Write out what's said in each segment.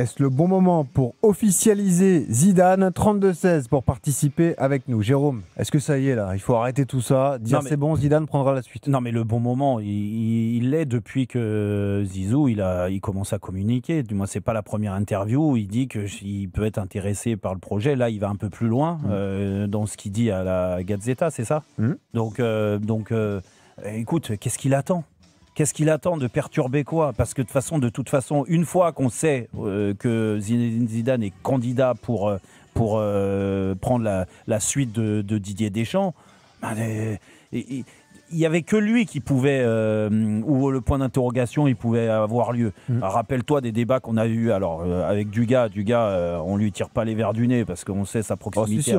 Est-ce le bon moment pour officialiser Zidane 32-16 pour participer avec nous? Jérôme, est-ce que ça y est là? Il faut arrêter tout ça, dire c'est bon, Zidane prendra la suite. Non mais le bon moment, il l'est depuis que Zizou il commence à communiquer. Du moins c'est pas la première interview où il dit qu'il peut être intéressé par le projet. Là il va un peu plus loin dans ce qu'il dit à la Gazzetta, c'est ça? Donc écoute, qu'est-ce qu'il attend? Qu'est-ce qu'il attend de perturber quoi? Parce que de toute façon, une fois qu'on sait que Zinedine Zidane est candidat pour prendre la suite de Didier Deschamps, il n'y avait que lui qui pouvait, où le point d'interrogation il pouvait avoir lieu. Alors, rappelle-toi des débats qu'on a eus avec Dugas. On ne lui tire pas les verres du nez parce qu'on sait sa proximité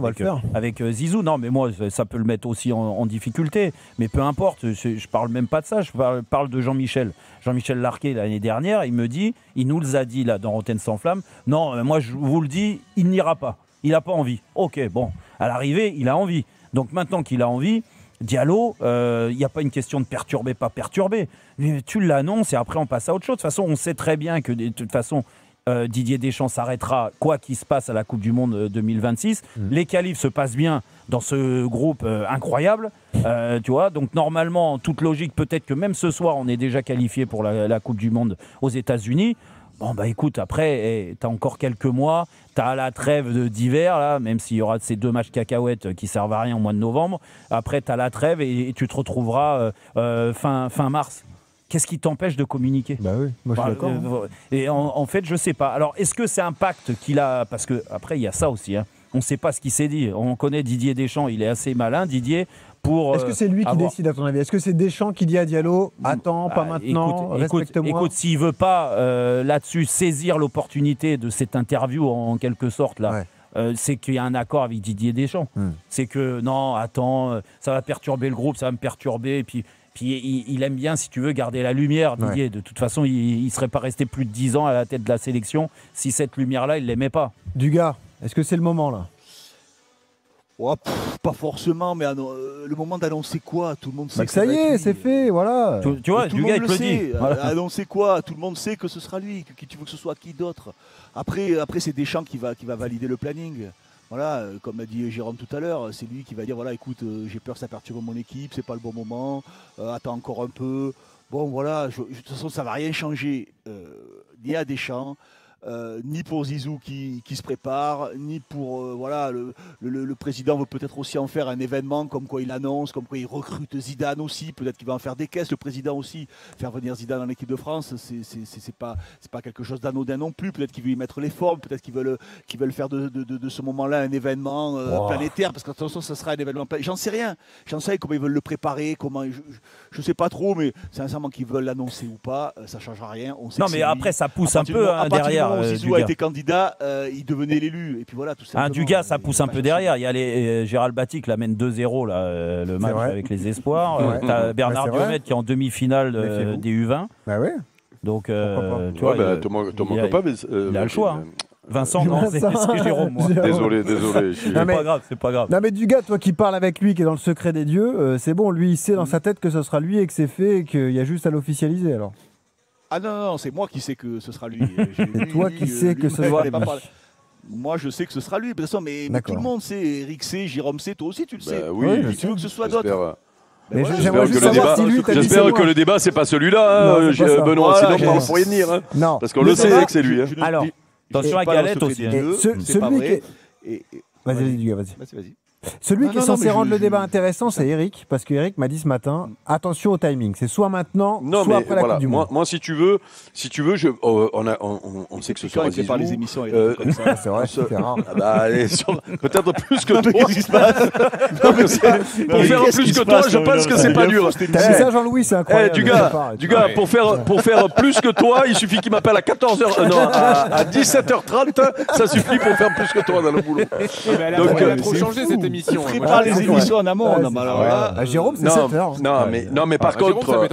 avec Zizou. Non, mais moi, ça peut le mettre aussi en difficulté. Mais peu importe, je ne parle même pas de ça. Je parle de Jean-Michel. Jean-Michel Larquet, l'année dernière, il nous a dit là, dans Rotten sans flamme, non, moi, je vous le dis, il n'ira pas. Il n'a pas envie. Ok, bon, à l'arrivée, il a envie. Donc maintenant qu'il a envie, Diallo, il n'y a pas une question de perturber, pas perturber. Tu l'annonces et après on passe à autre chose. De toute façon, on sait très bien que de toute façon, Didier Deschamps s'arrêtera quoi qu'il se passe à la Coupe du Monde 2026. Les qualifs se passent bien dans ce groupe incroyable. Tu vois, donc normalement, en toute logique, peut-être que même ce soir, on est déjà qualifié pour la Coupe du Monde aux États-Unis. Bon, bah écoute, après, tu as encore quelques mois, tu as la trêve d'hiver, là, même s'il y aura ces 2 matchs cacahuètes qui servent à rien au mois de novembre. Après, tu as la trêve et tu te retrouveras fin mars. Qu'est-ce qui t'empêche de communiquer? Bah oui, moi je suis d'accord. Et en fait, je sais pas. Alors, est-ce que c'est un pacte qu'il a? Parce qu'après, il y a ça aussi. Hein. On ne sait pas ce qu'il s'est dit. On connaît Didier Deschamps, il est assez malin, Didier. Est-ce que c'est lui qui décide à ton avis? Est-ce que c'est Deschamps qui dit à Diallo attends, pas maintenant, respecte-moi? Écoute, s'il veut pas là-dessus saisir l'opportunité de cette interview en quelque sorte là, c'est qu'il y a un accord avec Didier Deschamps. C'est que non, attends, ça va perturber le groupe, ça va me perturber. Et puis il aime bien, si tu veux, garder la lumière, Didier. De toute façon, il ne serait pas resté plus de 10 ans à la tête de la sélection si cette lumière-là, il ne l'aimait pas. Dugas, est-ce que c'est le moment là? Oh, pas forcément, mais le moment d'annoncer quoi? Tout le monde sait que ça y est, c'est fait, voilà. Tu vois, Dugas, il te le dit. Voilà. Annoncer quoi? Tout le monde sait que ce sera lui. Qui tu veux que ce soit qui d'autre? Après c'est Deschamps qui va valider le planning. Voilà, comme a dit Jérôme tout à l'heure, c'est lui qui va dire voilà, écoute, j'ai peur que ça perturbe mon équipe, c'est pas le bon moment, attends encore un peu. Bon, voilà, de toute façon, ça va rien changer ni à Deschamps. Ni pour Zizou qui se prépare, ni pour voilà, le président veut peut-être aussi en faire un événement, comme quoi il annonce, comme quoi il recrute Zidane aussi, peut-être qu'il va en faire des caisses, le président aussi, faire venir Zidane en équipe de France, c'est pas quelque chose d'anodin non plus, peut-être qu'il veut y mettre les formes, peut-être qu'ils veulent faire de ce moment-là un événement planétaire, parce que de toute façon ça sera un événement planétaire, j'en sais rien comment ils veulent le préparer, comment je sais pas trop, mais sincèrement qu'ils veulent l'annoncer ou pas, ça changera rien. On sait non mais après ça pousse un peu derrière. Zizou a été candidat, il devenait l'élu. Et puis voilà, tout ça. Dugas, ça pousse un peu derrière. Il y a Gérald Batti qui l'amène 2-0 là, le match avec les espoirs. T'as Bernard Diomède qui est en demi-finale des U20. Bah ouais. Donc, tu vois, il a le choix. Hein. Vincent, non, c'est Jérôme, moi. Désolé. C'est pas grave. Non mais Dugas, toi qui parles avec lui, qui est dans le secret des dieux, c'est bon, lui il sait dans sa tête que ce sera lui et que c'est fait et qu'il y a juste à l'officialiser alors. Ah non, c'est moi qui sais que ce sera lui. Toi qui sais que ce sera lui. Moi, je sais que ce sera lui. De toute façon, mais tout le monde sait. Eric sait, Jérôme sait, toi aussi, tu le sais. Oui, tu veux que ce soit d'autres. Mais j'aimerais juste savoir si lui j'espère que le débat, c'est pas celui-là, Benoît, sinon on pourrait venir. Hein. Non. Parce qu'on le sait que c'est lui. Alors, attention à Galette aussi. Celui qui... Vas-y, Dugas, vas-y. Celui qui est censé rendre le débat intéressant, c'est Eric, parce que Eric m'a dit ce matin, attention au timing, c'est soit maintenant, soit après la Coupe du Monde. Moi, si tu veux, on sait que ce sera Zizou. Par les émissions, comme ça, c'est vrai, c'est rare. Peut-être plus que toi. Qu'est-ce qui se passe? Pour faire plus que toi, je pense que c'est pas dur. T'as dit ça, Jean-Louis, c'est incroyable. Dugas, pour faire plus que toi, il suffit qu'il m'appelle à 14h, non, à 17h30, ça suffit pour faire plus que toi dans le boulot. Donc, elle a trop changé cette émission. Prépare les émissions en amont. Jérôme, c'est 7h. Non, mais par contre,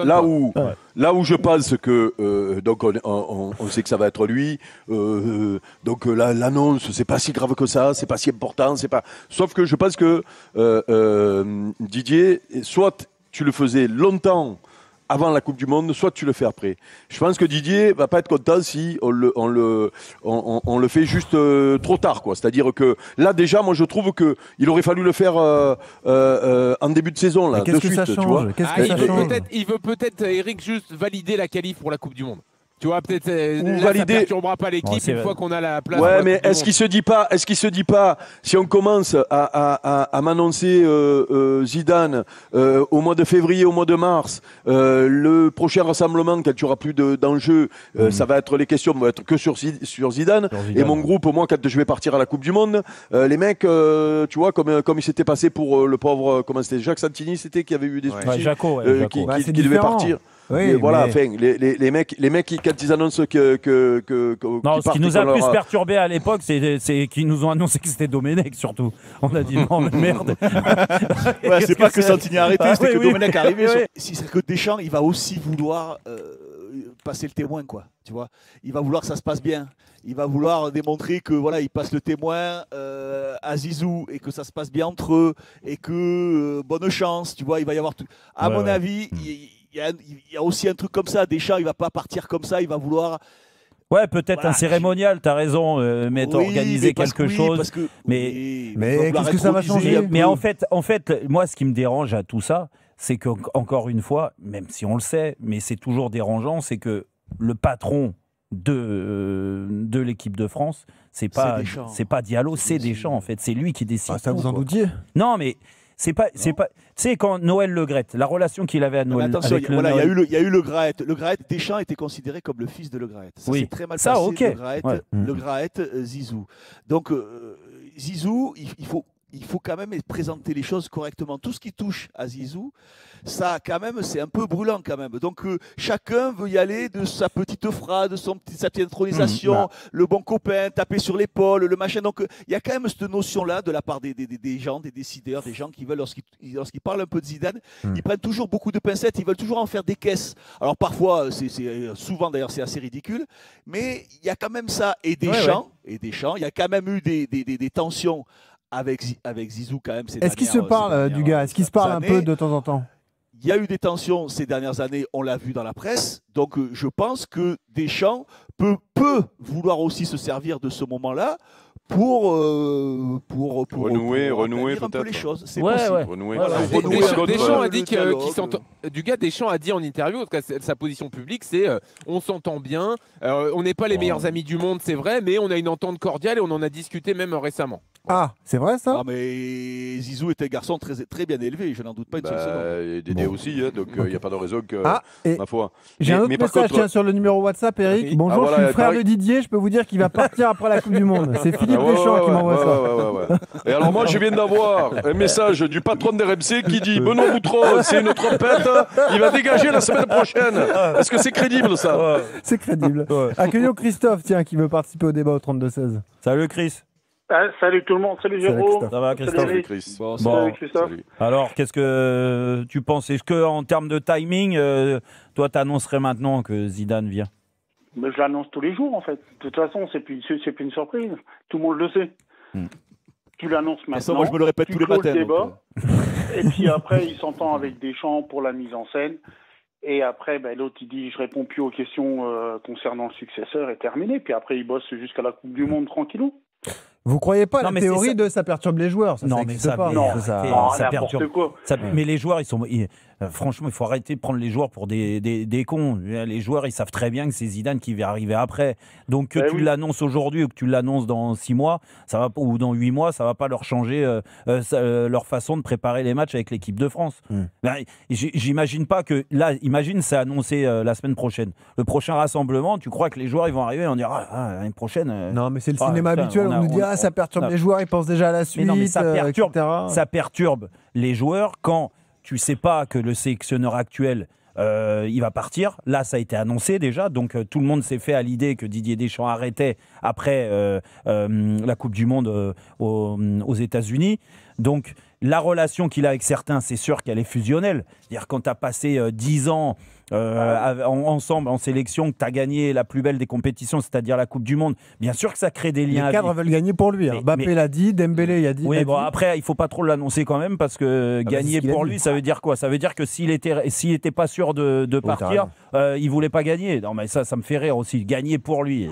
là où je pense que donc on sait que ça va être lui, donc l'annonce c'est pas si grave que ça, c'est pas si important, c'est pas. Sauf que je pense que Didier, soit tu le faisais longtemps avant la Coupe du Monde, soit tu le fais après. Je pense que Didier va pas être content si on le fait juste trop tard, quoi. C'est-à-dire que là déjà, moi je trouve que il aurait fallu le faire en début de saison là, de suite, tu vois. Il veut peut-être Eric juste valider la qualif pour la Coupe du Monde. Tu vois, peut-être valider. Ça perturbera pas l'équipe une fois qu'on a la place. Ouais, mais est-ce qu'il se dit pas, si on commence à m'annoncer Zidane au mois de février, au mois de mars, le prochain rassemblement quand tu auras plus d'enjeux, ça va être les questions vont être que sur Zidane. Et mon groupe, moi, quand je vais partir à la Coupe du Monde, les mecs, tu vois, comme il s'était passé pour le pauvre, comment c'était, Jacques Santini, c'était qui avait eu des soucis, Jaco. qui devait partir. Oui, voilà, enfin, les mecs, quand ils annoncent non, ce qui nous a plus perturbé à l'époque, c'est qu'ils nous ont annoncé que c'était Domenech, surtout. On a dit non, mais merde. Ouais, c'est pas que Santini a arrêté, c'était que Domenech est arrivé. Si c'est que Deschamps, il va aussi vouloir passer le témoin, quoi. Tu vois, il va vouloir que ça se passe bien. Il va vouloir démontrer que voilà, il passe le témoin à Zizou et que ça se passe bien entre eux et que bonne chance. Tu vois, il va y avoir tout. À mon avis. Il y a aussi un truc comme ça. Deschamps, il va pas partir comme ça. Il va vouloir. Ouais, peut-être un cérémonial. T'as raison, mais organiser quelque chose. Mais qu'est-ce que ça va changer? Mais en fait, moi, ce qui me dérange à tout ça, c'est qu'encore une fois, même si on le sait, mais c'est toujours dérangeant, c'est que le patron de l'équipe de France, c'est pas Diallo, c'est Deschamps. En fait, c'est lui qui décide. Ça vous en doutiez? Non, mais. C'est pas. Tu sais, quand Noël Le Graët, la relation qu'il avait à Noël. Attention, il y a eu Le Graët. Le Graët, Deschamps était considéré comme le fils de Le Graët. Ça s'est très mal passé. Okay. Le Graët, Zizou. Donc Zizou, il faut quand même présenter les choses correctement. Tout ce qui touche à Zizou, ça quand même, c'est un peu brûlant quand même. Donc chacun veut y aller de sa petite phrase, de sa petite intronisation, le bon copain, taper sur l'épaule, le machin. Donc il y a quand même cette notion-là de la part des gens, des décideurs, des gens qui veulent, lorsqu'ils parlent un peu de Zidane, ils prennent toujours beaucoup de pincettes, ils veulent toujours en faire des caisses. Alors parfois, souvent d'ailleurs, c'est assez ridicule, mais il y a quand même ça. Et Deschamps, il y a quand même eu des tensions avec Zizou quand même. Est-ce qu'il se parle du gars? Est-ce qu'il se parle un peu de temps en temps? Il y a eu des tensions ces dernières années, on l'a vu dans la presse. Donc je pense que Deschamps peut vouloir aussi se servir de ce moment-là pour renouer un peu les choses. C'est possible. Renouer. Deschamps a dit Deschamps a dit en interview, en tout cas sa position publique, c'est on s'entend bien, on n'est pas les meilleurs amis du monde, c'est vrai, mais on a une entente cordiale et on en a discuté même récemment. Ah, c'est vrai ça? Ah, mais Zizou était un garçon très, très bien élevé, je n'en doute pas une seule seconde. Dédé aussi, hein, donc il n'y a pas de raison que, ma foi. J'ai un autre message sur le numéro WhatsApp, Eric. Bonjour, je suis le frère de Didier, je peux vous dire qu'il va partir après la Coupe du Monde. C'est Philippe Deschamps qui m'envoie ça. Et alors moi, je viens d'avoir un message du patron de RMC qui dit Benoît Boutron, c'est une trompette, il va dégager la semaine prochaine. Est-ce que c'est crédible ça? C'est crédible. Accueillons Christophe, tiens, qui veut participer au débat au 32-16. Salut Chris. Salut tout le monde, salut Jérôme. Ça va Christophe? Salut Chris. Salut Christophe. Alors, qu'est-ce que tu penses? Est-ce qu'en termes de timing, toi, t'annoncerais maintenant que Zidane vient? Mais je l'annonce tous les jours en fait. De toute façon, c'est plus une surprise. Tout le monde le sait. Tu l'annonces maintenant. Ça, moi, je me le répète tous les matins. Et puis après, il s'entend avec Deschamps pour la mise en scène. Et après, l'autre, il dit, je réponds plus aux questions concernant le successeur et terminé. Puis après, il bosse jusqu'à la Coupe du Monde tranquillou. Vous croyez pas la théorie de ça perturbe les joueurs? Non, mais ça perturbe. Mais les joueurs, franchement, il faut arrêter de prendre les joueurs pour des cons. Les joueurs, ils savent très bien que c'est Zidane qui va arriver après. Donc que tu l'annonces aujourd'hui ou que tu l'annonces dans 6 mois, ou dans 8 mois, ça va pas leur changer leur façon de préparer les matchs avec l'équipe de France. J'imagine pas que là, imagine c'est annoncé la semaine prochaine. Le prochain rassemblement, tu crois que les joueurs ils vont arriver et on dira l'année prochaine. Non, mais c'est le cinéma habituel. On nous dit ça perturbe les joueurs, ils pensent déjà à la suite. Mais non, mais ça perturbe les joueurs quand tu sais pas que le sélectionneur actuel il va partir. Là, ça a été annoncé déjà, donc tout le monde s'est fait à l'idée que Didier Deschamps arrêtait après la Coupe du Monde aux États-Unis. Donc la relation qu'il a avec certains, c'est sûr qu'elle est fusionnelle. C'est-à-dire quand tu as passé 10 ans ensemble en sélection, que tu as gagné la plus belle des compétitions, c'est-à-dire la Coupe du Monde, bien sûr que ça crée des liens. Les cadres veulent gagner pour lui. Mbappé l'a dit, Dembélé a dit. Oui, bon, après, il ne faut pas trop l'annoncer quand même, parce que gagner pour lui, ça veut dire quoi? Ça veut dire que s'il était pas sûr de partir, il ne voulait pas gagner. Non, mais ça me fait rire aussi. Gagner pour lui.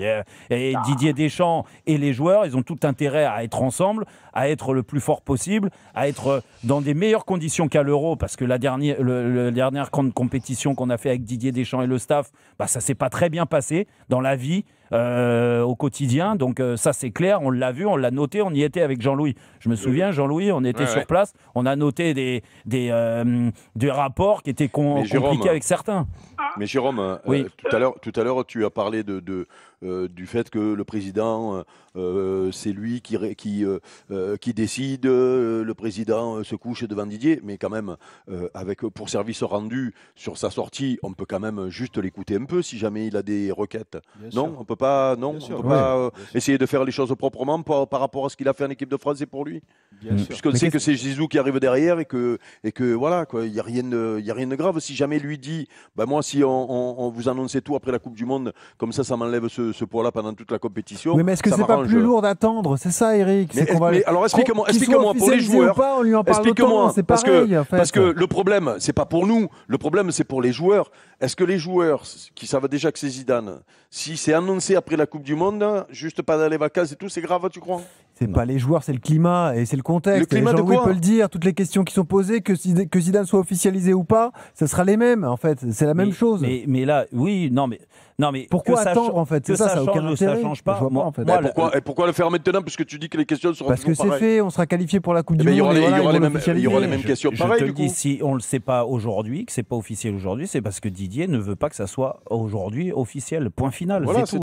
Et Didier Deschamps et les joueurs, ils ont tout intérêt à être ensemble, à être le plus fort possible, à être dans des meilleures conditions qu'à l'Euro, parce que la dernière compétition qu'on a fait avec Didier Deschamps et le staff, ça s'est pas très bien passé dans la vie, au quotidien. Donc ça c'est clair, on l'a vu, on l'a noté, on y était avec Jean-Louis. Je me souviens, Jean-Louis, on était sur place, on a noté des rapports qui étaient compliqués avec certains. Mais Jérôme, tout à l'heure, tu as parlé du fait que le président, c'est lui qui décide, le président se couche devant Didier, mais quand même, pour service rendu sur sa sortie, on peut quand même juste l'écouter un peu si jamais il a des requêtes. On peut pas essayer de faire les choses proprement par rapport à ce qu'il a fait en équipe de France et pour lui. Puisqu'on sait que c'est Zizou qui arrive derrière et que voilà, il n'y a rien de grave. Si jamais lui dit, moi, si on vous annonçait tout après la Coupe du Monde, comme ça m'enlève ce poids-là pendant toute la compétition. Oui, mais est-ce que c'est pas plus lourd d'attendre? C'est ça, Eric. Alors explique-moi pour les joueurs. On lui en parle autant, c'est pareil. Parce que le problème, c'est pas pour nous. Le problème, c'est pour les joueurs. Est-ce que les joueurs qui savent déjà que c'est Zidane, si c'est annoncé après la Coupe du Monde, juste pendant les vacances et tout, c'est grave, tu crois? C'est pas les joueurs, c'est le climat et c'est le contexte. Le climat de quoi? Jean-Louis peut le dire, toutes les questions qui sont posées, que Zidane soit officialisé ou pas, ce sera les mêmes en fait, c'est la même chose. Mais là, oui, non mais pourquoi attendre en fait? C'est ça n'a aucun intérêt. Ça change pas. Pourquoi le faire maintenant puisque tu dis que les questions seront parce que c'est fait, on sera qualifié pour la Coupe du Monde. Il y aura les mêmes questions pareilles. Je te dis, si on le sait pas aujourd'hui, que c'est pas officiel aujourd'hui, c'est parce que Didier ne veut pas que ça soit aujourd'hui officiel. Point final. Voilà, c'est tout.